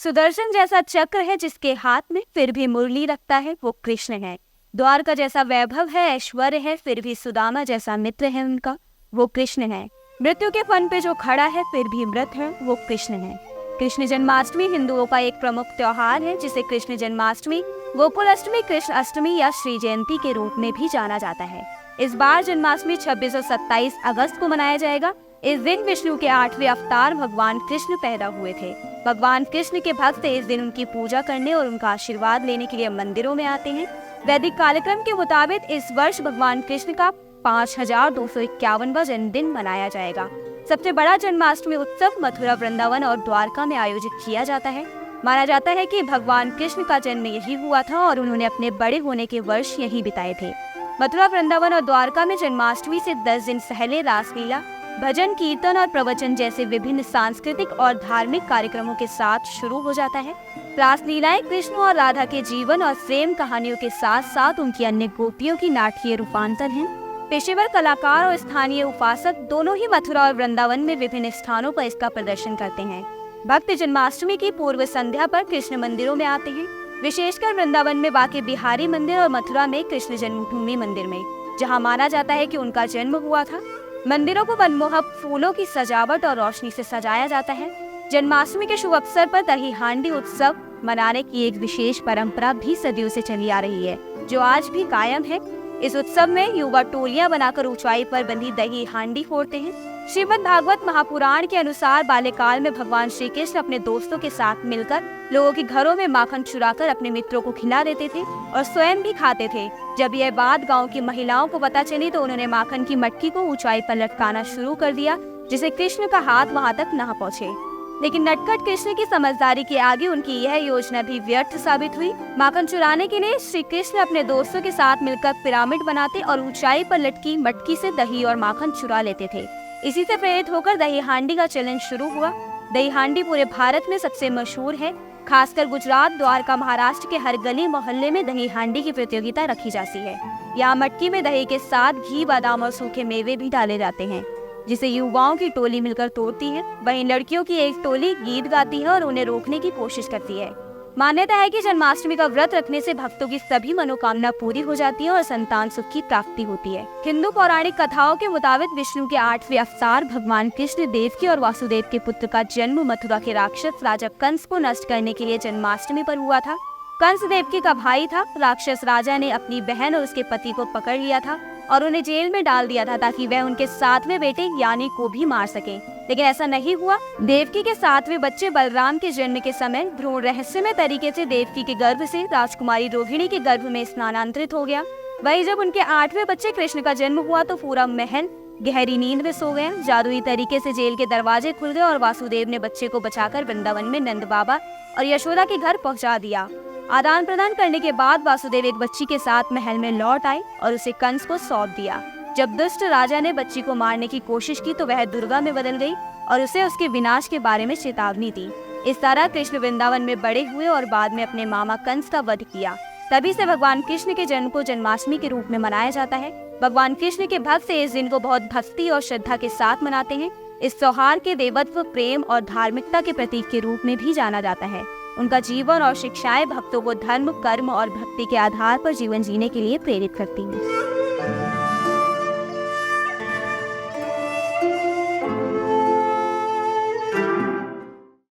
सुदर्शन जैसा चक्र है जिसके हाथ में फिर भी मुरली रखता है, वो कृष्ण है। द्वारका जैसा वैभव है, ऐश्वर्य है, फिर भी सुदामा जैसा मित्र है उनका, वो कृष्ण है। मृत्यु के फन पे जो खड़ा है फिर भी मृत है, वो कृष्ण है। कृष्ण जन्माष्टमी हिंदुओं का एक प्रमुख त्योहार है, जिसे कृष्ण जन्माष्टमी, गोकुल अष्टमी, कृष्ण अष्टमी या श्री जयंती के रूप में भी जाना जाता है। इस बार जन्माष्टमी 26 और 27 अगस्त को मनाया जाएगा। इस दिन विष्णु के 8वें अवतार भगवान कृष्ण पैदा हुए थे। भगवान कृष्ण के भक्त इस दिन उनकी पूजा करने और उनका आशीर्वाद लेने के लिए मंदिरों में आते हैं। वैदिक कालक्रम के मुताबिक इस वर्ष भगवान कृष्ण का 5251वां जन्मदिन मनाया जाएगा। सबसे बड़ा जन्माष्टमी उत्सव मथुरा, वृंदावन और द्वारका में आयोजित किया जाता है। माना जाता है कि भगवान कृष्ण का जन्म यही हुआ था और उन्होंने अपने बड़े होने के वर्ष यही बिताए थे। मथुरा, वृंदावन और द्वारका में जन्माष्टमी से 10 दिन पहले रासलीला, भजन, कीर्तन और प्रवचन जैसे विभिन्न सांस्कृतिक और धार्मिक कार्यक्रमों के साथ शुरू हो जाता है। रासलीलाएं कृष्ण और राधा के जीवन और प्रेम कहानियों के साथ साथ उनकी अन्य गोपियों की नाट्य रूपांतर हैं। पेशेवर कलाकार और स्थानीय उपासक दोनों ही मथुरा और वृंदावन में विभिन्न स्थानों पर इसका प्रदर्शन करते हैं। भक्त जन्माष्टमी की पूर्व संध्या पर कृष्ण मंदिरों में आते हैं, विशेषकर वृंदावन में बाके बिहारी मंदिर और मथुरा में कृष्ण जन्मभूमि मंदिर में, जहां माना जाता है कि उनका जन्म हुआ था। मंदिरों को मनमोहक फूलों की सजावट और रोशनी से सजाया जाता है। जन्माष्टमी के शुभ अवसर पर दही हांडी उत्सव मनाने की एक विशेष परंपरा भी सदियों से चली आ रही है, जो आज भी कायम है। इस उत्सव में युवा टोलियां बनाकर ऊंचाई पर बंधी दही हांडी फोड़ते हैं। श्रीमद् भागवत महापुराण के अनुसार बाल्यकाल में भगवान श्री कृष्ण अपने दोस्तों के साथ मिलकर लोगों के घरों में माखन चुराकर अपने मित्रों को खिला देते थे और स्वयं भी खाते थे। जब यह बात गांव की महिलाओं को पता चली तो उन्होंने माखन की मटकी को ऊंचाई पर लटकाना शुरू कर दिया, जिससे कृष्ण का हाथ वहां तक न पहुंचे। लेकिन नटखट कृष्ण की समझदारी के आगे उनकी यह योजना भी व्यर्थ साबित हुई। माखन चुराने के लिए श्री कृष्ण अपने दोस्तों के साथ मिलकर पिरामिड बनाते और ऊंचाई पर लटकी मटकी से दही और माखन चुरा लेते थे। इसी से प्रेरित होकर दही हांडी का चलन शुरू हुआ। दही हांडी पूरे भारत में सबसे मशहूर है। खासकर गुजरात, द्वारका, महाराष्ट्र के हर गली मोहल्ले में दही हांडी की प्रतियोगिता रखी जाती है। यहाँ मटकी में दही के साथ घी, बादाम और सूखे मेवे भी डाले जाते हैं, जिसे युवाओं की टोली मिलकर तोड़ती है। वहीं लड़कियों की एक टोली गीत गाती है और उन्हें रोकने की कोशिश करती है। मान्यता है कि जन्माष्टमी का व्रत रखने से भक्तों की सभी मनोकामना पूरी हो जाती है और संतान सुख की प्राप्ति होती है। हिंदू पौराणिक कथाओं के मुताबिक विष्णु के 8वें अवतार भगवान कृष्ण देवकी और वासुदेव के पुत्र का जन्म मथुरा के राक्षस राजा कंस को नष्ट करने के लिए जन्माष्टमी पर हुआ था। कंस देवकी का भाई था। राक्षस राजा ने अपनी बहन और उसके पति को पकड़ लिया था और उन्हें जेल में डाल दिया था ताकि वह उनके 7वें बेटे यानी को भी मार सके। लेकिन ऐसा नहीं हुआ। देवकी के 7वें बच्चे बलराम के जन्म के समय भ्रूण रहस्यमय तरीके से देवकी के गर्भ से राजकुमारी रोहिणी के गर्भ में स्थानांतरित हो गया। वही जब उनके 8वें बच्चे कृष्ण का जन्म हुआ तो पूरा महल गहरी नींद में सो गया। जादुई तरीके से जेल के दरवाजे खुल गए और वासुदेव ने बच्चे को बचाकर वृंदावन में नंद बाबा और यशोदा के घर पहुँचा दिया। आदान प्रदान करने के बाद वासुदेव एक बच्ची के साथ महल में लौट आए और उसे कंस को सौंप दिया। जब दुष्ट राजा ने बच्ची को मारने की कोशिश की तो वह दुर्गा में बदल गई और उसे उसके विनाश के बारे में चेतावनी दी। इस तरह कृष्ण वृंदावन में बड़े हुए और बाद में अपने मामा कंस का वध किया। तभी से भगवान कृष्ण के जन्म को जन्माष्टमी के रूप में मनाया जाता है। भगवान कृष्ण के भक्त इस दिन को बहुत भक्ति और श्रद्धा के साथ मनाते हैं। इस त्योहार के देवत्व, प्रेम और धार्मिकता के प्रतीक के रूप में भी जाना जाता है। उनका जीवन और शिक्षाएं भक्तों को धर्म, कर्म और भक्ति के आधार पर जीवन जीने के लिए प्रेरित करती हैं।